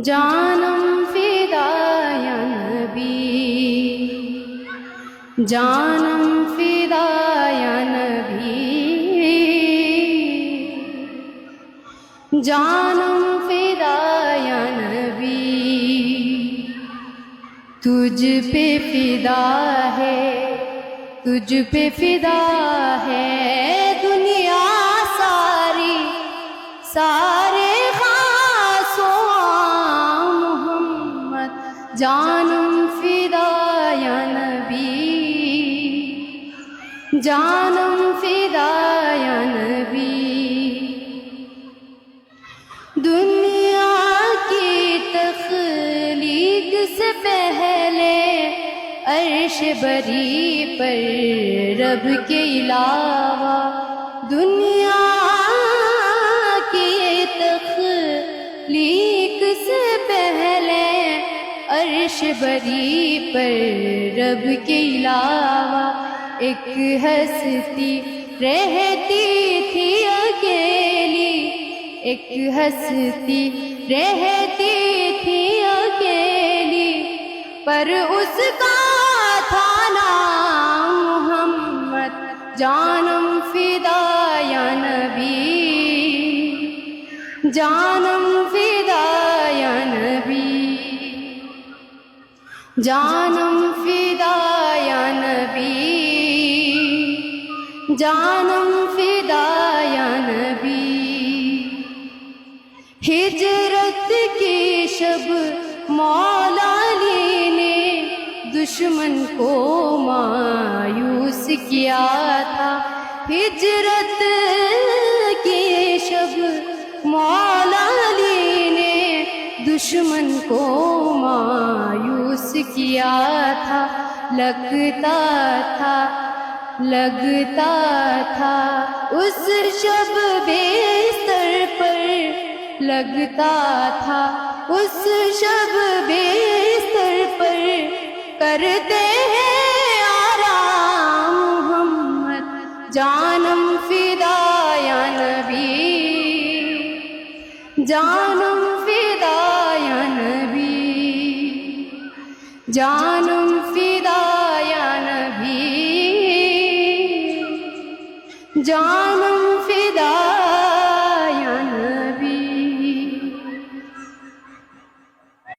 جانم فدا یا نبی، جانم فدا یا نبی، جانم فدا یا نبی، تجھ پہ فدا ہے، تجھ پہ فدا ہے دنیا ساری، سارے خاص و عام محمد، جانم فدا یا نبی، جانم فدا یا نبی۔ دنیا کی تخلیق سے پہلے عرش بری پر رب کے علاوہ، دنیا کی تخلیق سے پہلے عرش بری پر رب کے علاوہ ایک ہستی رہتی تھی اکیلی، ایک ہستی رہتی تھی اکیلی، پر اس کا تھا نام محمد، جانم فدا یا نبی، جانم فدا یا نبی، جانم فدا یا نبی، جانم فدا یا نبی۔ ہجرت کی شب مولا علی نے دشمن کو مایوس کیا تھا، ہجرت کی شب مولا علی نے دشمن کو مایوس کیا تھا، لگتا تھا اس شب بستر پر، لگتا تھا اس شب بستر پر کرتے ہیں آرام محمد، جانم فدا یا نبی، جانم فدا یا نبی، جانم فدا یا نبی، جانم